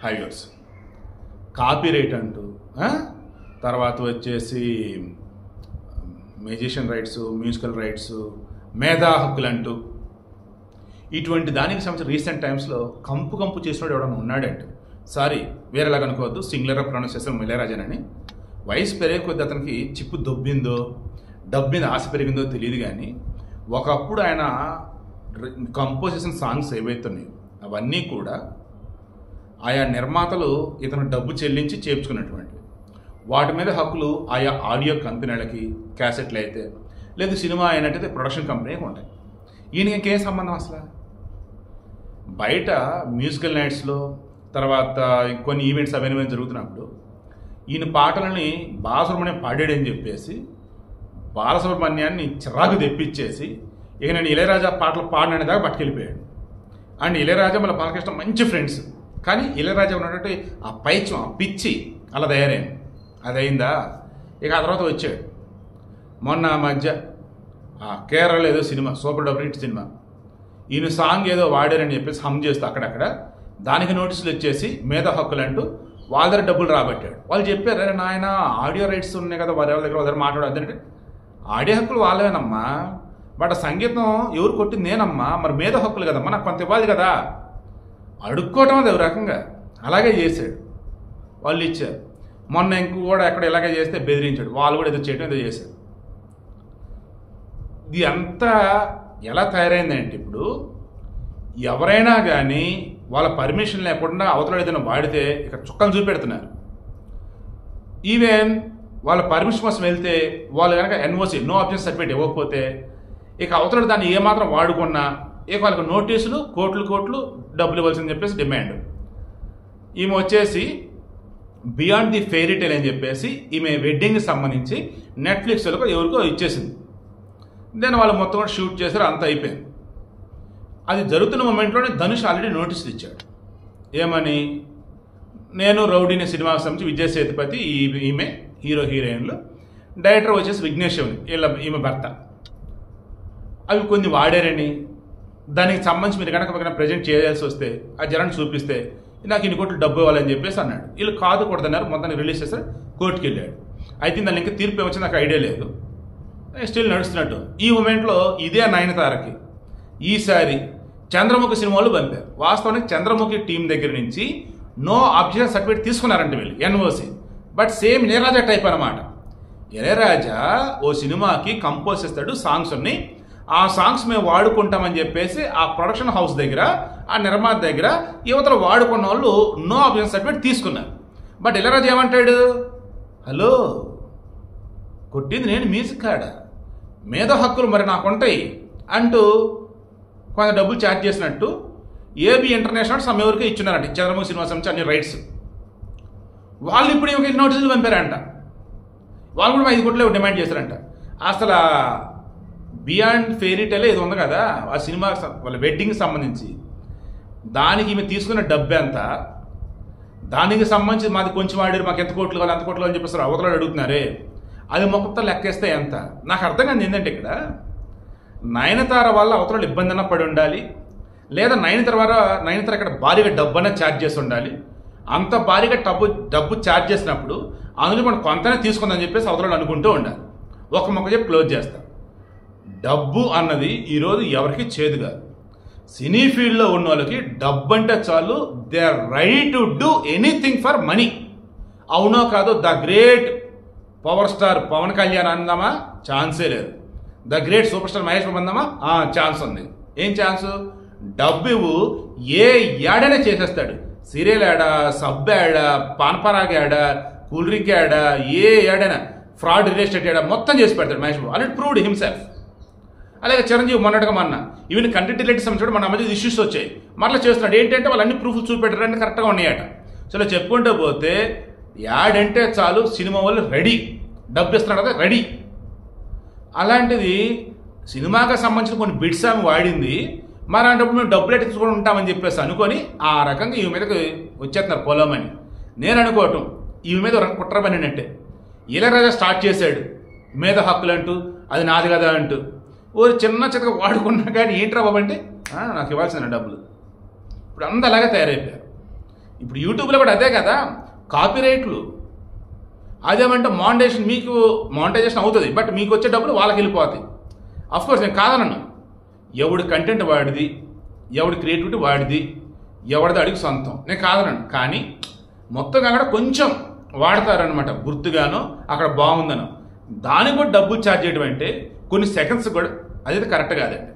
హైవర్స్ copy right అంటూ, తర్వాత వచ్చేసి మ్యూజిషియన్ రైట్స్, మ్యూజికల్ రైట్స్, మేధా హక్కులు అంటూ ఇటువంటి దానికి సంబంధించి రీసెంట్ టైమ్స్లో కంపు చేసినోడు ఎవడన్నా ఉన్నాడంటే, సారీ వేరేలాగా అనుకోవద్దు, సింగులర్ ప్రొనౌన్సియేషన్ ఇళయరాజా అని. వయసు పెరిగే కొద్ది అతనికి చిప్పు దొబ్బిందో డబ్బు మీద ఆశ పెరిగిందో తెలియదు, కానీ ఒకప్పుడు ఆయన కంపోజిషన్ సాంగ్స్ ఏవైతున్నాయో అవన్నీ కూడా ఆయా నిర్మాతలు ఇతను డబ్బు చెల్లించి చేర్చుకున్నటువంటివి. వాటి మీద హక్కులు ఆయా ఆడియో కంపెనీలకి, క్యాసెట్లు అయితే లేదు సినిమా అయినట్టయితే ప్రొడక్షన్ కంపెనీకి ఉంటాయి. ఈయనకి ఇంకేం సంబంధం అసలు? బయట మ్యూజికల్ నైట్స్లో తర్వాత కొన్ని ఈవెంట్స్ అవన్నీ జరుగుతున్నప్పుడు ఈయన పాటలని బాలసుబ్రహ్మణ్యం పాడాడని చెప్పేసి బాలసుబ్రహ్మణ్యాన్ని చిరాకు తెప్పించేసి ఇక నేను ఇళయరాజా పాటలు పాడిననే దాకా పట్టుకెళ్ళిపోయాడు. అండ్ ఇళయరాజా మళ్ళీ బాలకృష్ణ మంచి ఫ్రెండ్స్, కానీ ఇళయరాజా ఉన్నటువంటి ఆ పైచం, ఆ పిచ్చి అలా తయారైంది. అది అయిందా, ఇక ఆ తర్వాత వచ్చాడు మొన్న మధ్య కేరళలో ఏదో cinema, super double hit cinema, ఈయన సాంగ్ ఏదో వాడారని చెప్పేసి హమ్ చేస్తూ అక్కడక్కడ దానికి నోటీసులు వచ్చేసి మేధా హక్కులు అంటూ వాళ్ళ దగ్గర డబ్బులు రాబట్టాడు. వాళ్ళు చెప్పారు, అరే నాయన ఆడియో రైట్స్ ఉన్నాయి కదా వారి దగ్గర వాళ్ళ దగ్గర మాట్లాడద్దంటే, ఆడియో హక్కులు వాళ్ళవేనమ్మా, బట్ సంగీతం ఎవరు కొట్టింది నేనమ్మా, మరి మేధా హక్కులు కదమ్మా, నాకు కొంత ఇవ్వాలి కదా, అడుక్కోవటం అది ఒక రకంగా. అలాగే చేశాడు, వాళ్ళు ఇచ్చారు. మొన్న ఇంకో కూడా ఎక్కడ ఇలాగే చేస్తే బెదిరించాడు, వాళ్ళు కూడా ఏదో చేయడం ఏదో చేశారు. ఇది అంతా ఎలా తయారైందంటే, ఇప్పుడు ఎవరైనా కానీ వాళ్ళ పర్మిషన్ లేకుండా అవతల ఏదైనా వాడితే ఇక్కడ చుక్కలు చూపెడుతున్నారు. ఈవెన్ వాళ్ళ పర్మిషన్ కోసం వెళ్తే వాళ్ళు కనుక ఎన్ఓసి, నో ఆబ్జెక్షన్ సర్టిఫికేట్ ఇవ్వకపోతే ఇక అవతల దాన్ని ఏమాత్రం వాడుకున్నా ఇక వాళ్ళకి నోటీసులు, కోట్లు డబ్బులు ఇవ్వాల్సిందని చెప్పేసి డిమాండ్. ఈమె వచ్చేసి బియాండ్ ది ఫెయిరీ టేల్ అని చెప్పేసి ఈమె వెడ్డింగ్కి సంబంధించి నెట్ఫ్లిక్స్లో ఎవరికో ఇచ్చేసింది. దెన్ వాళ్ళు మొత్తం కూడా షూట్ చేశారు, అంతా అయిపోయింది. అది జరుగుతున్న మూమెంట్లోనే ధనుష్ ఆల్రెడీ నోటీసులు ఇచ్చాడు. ఏమని, నేను రౌడీని సినిమాకి సంబంధించి విజయ్ సేతుపతి, ఈమె హీరో హీరోయిన్లు, డైరెక్టర్ వచ్చేసి విఘ్నేష్ ఈమె భర్త, అవి కొన్ని వాడారని, దానికి సంబంధించి మీరు కనుక ప్రజెంట్ చేయాల్సి వస్తే ఆ జనాన్ని చూపిస్తే నాకు ఇన్ని కోట్లు డబ్బు ఇవ్వాలని చెప్పేసి అన్నాడు. వీళ్ళు కాదు కూడదన్నారు, మొత్తాన్ని రిలీజ్ చేశారు, కోర్టుకి వెళ్ళాడు. అయితే దాన్ని ఇంకా తీర్పు ఏమొచ్చి నాకు ఐడియా లేదు, స్టిల్ నడుస్తున్నట్టు. ఈ మూమెంట్లో ఇదే నయనతారకి ఈసారి చంద్రముఖి సినిమాలు పంపారు. వాస్తవానికి చంద్రముఖి టీం దగ్గర నుంచి నో ఆబ్జెక్షన్ సర్టిఫికేట్ తీసుకున్నారంటే వీళ్ళు, NOC. But same Ilaiyaraaja type అనమాట. ఇళయరాజా ఓ సినిమాకి కంపోజ్ చేస్తాడు, సాంగ్స్ ఉన్నాయి, ఆ సాంగ్స్ మేము వాడుకుంటామని చెప్పేసి ఆ ప్రొడక్షన్ హౌస్ దగ్గర, ఆ నిర్మాత దగ్గర యువతలు వాడుకున్న వాళ్ళు నో ఆబ్జెక్షన్ సర్టిఫికేట్ తీసుకున్నారు. బట్ ఇళయరాజా ఏమంటాడు, హలో కొట్టింది నేను, మ్యూజిక్ కాడ మేధా హక్కులు మరి నాకు ఉంటాయి అంటూ కొంత డబ్బులు ఛార్జ్ చేసినట్టు ఏబీ ఇంటర్నేషనల్ సమ్ ఎవరికి ఇచ్చున్నారంట చంద్రముఖి సినిమా సంబంధించి అన్ని రైట్స్. వాళ్ళు ఇప్పుడు ఏమి నోటీసులు పంపారంట, వాళ్ళు కూడా 5 కోట్లు డిమాండ్ చేశారంట. అసలు బియాండ్ ఫెయిరీ టేల్ ఇది ఉంది కదా ఆ సినిమా, వాళ్ళ వెడ్డింగ్కి సంబంధించి దానికి ఈమె తీసుకున్న డబ్బు ఎంత, దానికి సంబంధించి మాది కొంచెం వాడారు, మాకు ఎంత కోట్లు కావాలి, అంత కోట్లు అని చెప్పేసి అవతల అడుగుతున్నారే, అది మొత్తం లెక్కేస్తే ఎంత? నాకు అర్థం కాదు ఏంటంటే, ఇక్కడ నయనతార వల్ల అవతల ఇబ్బంది అన్న పడి ఉండాలి, లేదా నయనతార ఇక్కడ భారీగా డబ్బు అన్న ఛార్జ్ చేసి ఉండాలి. అంత భారీగా డబ్బు ఛార్జ్ చేసినప్పుడు అందులో మనం కొంతనే తీసుకుందని చెప్పేసి అవతల అనుకుంటూ ఉండాలి. ఒక మొక్క చెప్పి క్లోజ్ చేస్తాం. డబ్బు అన్నది ఈరోజు ఎవరికి చేదు కాదు. సినీ ఫీల్డ్లో ఉన్న వాళ్ళకి డబ్బు అంటే చాలు, they are ready to do anything for money. అవునో కాదో, the great power star Pawan Kalyan అందామా, ఛాన్సే లేదు. The great super star Mahesh Babu అందామా, ఛాన్స్ ఉంది. ఏం ఛాన్సు? డబ్బు ఏ యాడనే చేసేస్తాడు. సీరియల్ యాడా, సబ్ యాడా, పాన్పరాగ్ యాడా, కూల్ డ్రింక్ యాడా, ఏ యాడైనా ఫ్రాడ్ రియల్ ఎస్టేట్ యాడా మొత్తం చేసి పెడతాడు Mahesh Babu. Already proved himself. అలాగే చిరంజీవి మొన్నటిగా ఈవెన్ కంటెంట్ రిలేటెడ్ సంబంధించి మన మధ్య ఇష్యూస్ వచ్చాయి, మరలా చేస్తున్నాడు. ఏంటంటే వాళ్ళు అన్ని ప్రూఫ్లు చూపెట్టారంటే కరెక్ట్గా ఉన్నాయట. సో చెప్పుకుంటూ పోతే యాడ్ అంటే చాలు సినిమా వాళ్ళు రెడీ, డబ్బు ఇస్తున్నాడు కదా రెడీ. అలాంటిది సినిమాకి సంబంధించిన కొన్ని బిట్స్ ఆమె వాడింది, మరి అలాంటప్పుడు మేము డబ్బులు ఎట్టి తీసుకొని ఉంటామని చెప్పేసి అనుకొని ఆ రకంగా ఈ మీదకి వచ్చేస్తున్నారు పొలమని నేను అనుకోవటం. ఈ మీద కుట్ర పనినట్టే. ఇళయరాజా స్టార్ట్ చేశాడు మేధా హక్కులు అంటూ, అది నాది కదా అంటూ. ఓ చిన్న చిన్నగా వాడుకున్నా కానీ ఏంట్రా బాబు అంటే నాకు ఇవ్వాల్సిన డబ్బులు. ఇప్పుడు అందరూ అలాగే తయారైపోయారు. ఇప్పుడు యూట్యూబ్లో కూడా అదే కదా, కాపీరైట్లు. అదేమంటే మానిటైజేషన్ అవుతుంది, బట్ మీకు వచ్చే డబ్బులు వాళ్ళకి వెళ్ళిపోతాయి. అఫ్కోర్స్ నేను కాదనను, ఎవడి కంటెంట్ వాడిది, ఎవడి క్రియేటివిటీ వాడిది, ఎవడిది అడిగి సొంతం, నేను కాదనను. కానీ మొత్తంగా కూడా కొంచెం వాడతారనమాట, గుర్తుగానో అక్కడ బాగుందనో. దానికి కూడా డబ్బులు ఛార్జ్ చేయడం అంటే కొన్ని సెకండ్స్ కూడా అదైతే కరెక్ట్ కాదండి.